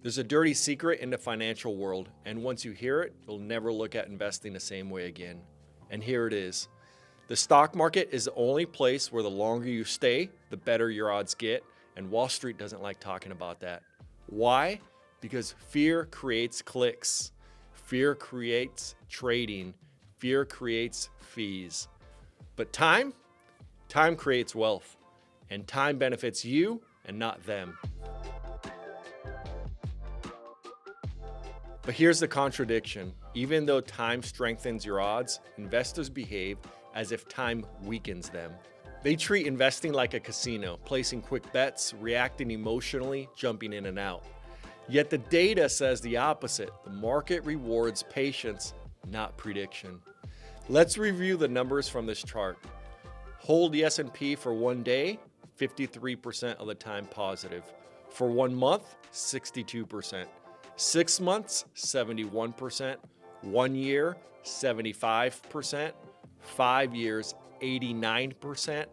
There's a dirty secret in the financial world, and once you hear it, you'll never look at investing the same way again. And here it is. The stock market is the only place where the longer you stay, the better your odds get, and Wall Street doesn't like talking about that. Why? Because fear creates clicks. Fear creates trading. Fear creates fees. But time creates wealth, and time benefits you and not them. But here's the contradiction. Even though time strengthens your odds, investors behave as if time weakens them. They treat investing like a casino, placing quick bets, reacting emotionally, jumping in and out. Yet the data says the opposite. The market rewards patience, not prediction. Let's review the numbers from this chart. Hold the S&P for 1 day, 53% of the time positive. For 1 month, 62%. 6 months, 71%. 1 year, 75%. 5 years, 89%.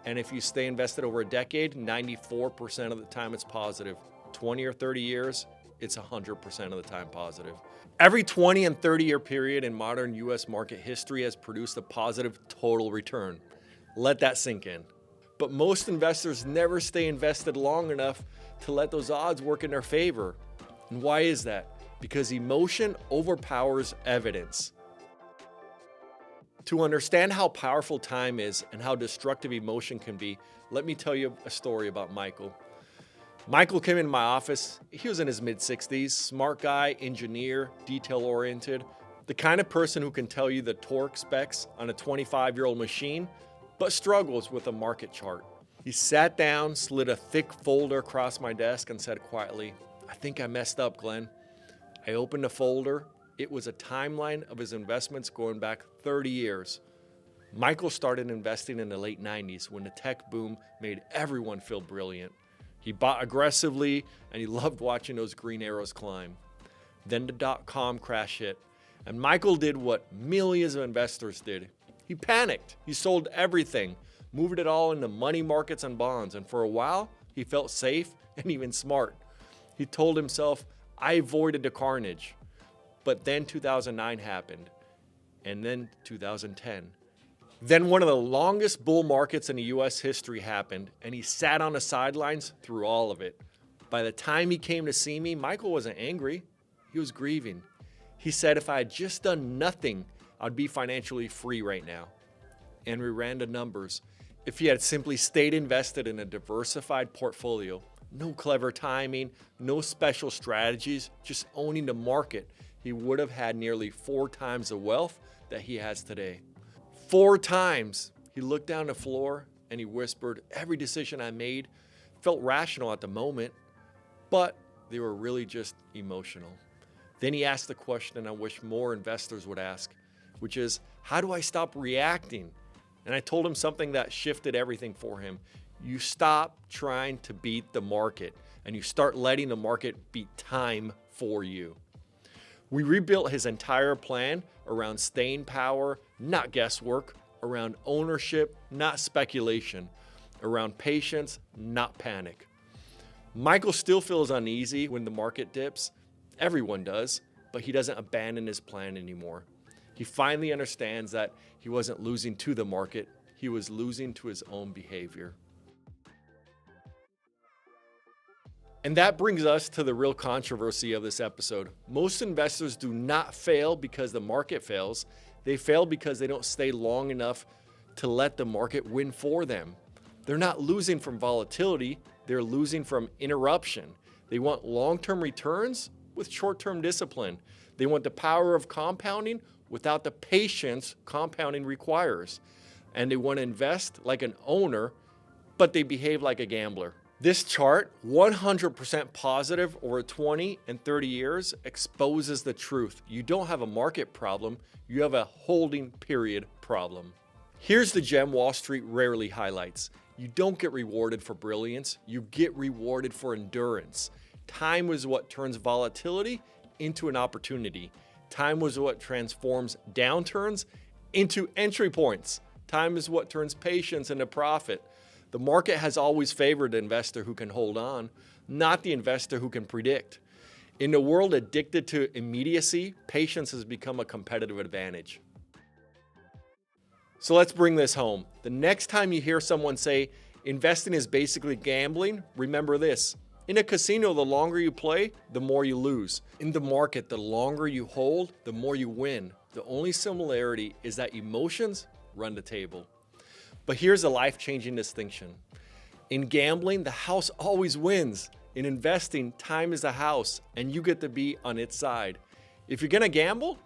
And if you stay invested over a decade, 94% of the time it's positive. 20 or 30 years, it's 100% of the time positive. Every 20 and 30-year period in modern U.S. market history has produced a positive total return. Let that sink in. But most investors never stay invested long enough to let those odds work in their favor. And why is that? Because emotion overpowers evidence. To understand how powerful time is and how destructive emotion can be, let me tell you a story about Michael. Michael came into my office. He was in his mid-60s, smart guy, engineer, detail-oriented, the kind of person who can tell you the torque specs on a 25-year-old machine, but struggles with a market chart. He sat down, slid a thick folder across my desk and said quietly, "I think I messed up, Glenn." I opened the folder. It was a timeline of his investments going back 30 years. Michael started investing in the late 90s when the tech boom made everyone feel brilliant. He bought aggressively and he loved watching those green arrows climb. Then the dot-com crash hit, and Michael did what millions of investors did. He panicked. He sold everything, moved it all into money markets and bonds, and for a while, he felt safe and even smart. He told himself, "I avoided the carnage." But then 2009 happened, and then 2010. Then one of the longest bull markets in the U.S. history happened, and he sat on the sidelines through all of it. By the time he came to see me, Michael wasn't angry. He was grieving. He said if I had just done nothing, I'd be financially free right now. And we ran the numbers. If he had simply stayed invested in a diversified portfolio, no clever timing, no special strategies, just owning the market, he would have had nearly 4 times the wealth that he has today. 4 times. He looked down the floor and he whispered, "Every decision I made felt rational at the moment, but they were really just emotional." Then he asked the question I wish more investors would ask, which is, how do I stop reacting? And I told him something that shifted everything for him. You stop trying to beat the market and you start letting the market beat time for you. We rebuilt his entire plan around staying power, not guesswork, around ownership, not speculation, around patience, not panic. Michael still feels uneasy when the market dips. Everyone does, but he doesn't abandon his plan anymore. He finally understands that he wasn't losing to the market, he was losing to his own behavior. And that brings us to the real controversy of this episode. Most investors do not fail because the market fails. They fail because they don't stay long enough to let the market win for them. They're not losing from volatility, they're losing from interruption. They want long-term returns with short-term discipline. They want the power of compounding without the patience compounding requires. And they want to invest like an owner, but they behave like a gambler. This chart, 100% positive over 20 and 30 years, exposes the truth. You don't have a market problem, you have a holding period problem. Here's the gem Wall Street rarely highlights. You don't get rewarded for brilliance, you get rewarded for endurance. Time was what turns volatility into an opportunity. Time was what transforms downturns into entry points. Time is what turns patience into profit. The market has always favored the investor who can hold on, not the investor who can predict. In a world addicted to immediacy, patience has become a competitive advantage. So let's bring this home. The next time you hear someone say, investing is basically gambling, remember this. In a casino, the longer you play, the more you lose. In the market, the longer you hold, the more you win. The only similarity is that emotions run the table. But here's a life-changing distinction. In gambling, the house always wins. In investing, time is the house, and you get to be on its side. If you're gonna gamble,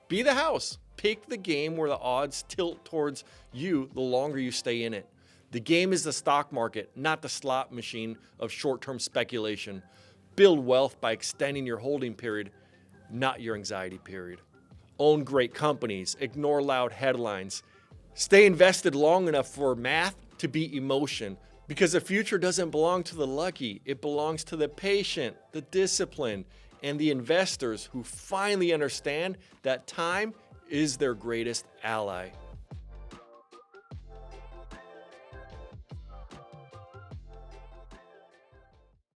be the house. Pick the game where the odds tilt towards you the longer you stay in it. The game is the stock market, not the slot machine of short-term speculation. Build wealth by extending your holding period, not your anxiety period. Own great companies, ignore loud headlines. Stay invested long enough for math to beat emotion, because the future doesn't belong to the lucky. It belongs to the patient, the disciplined, and the investors who finally understand that time is their greatest ally.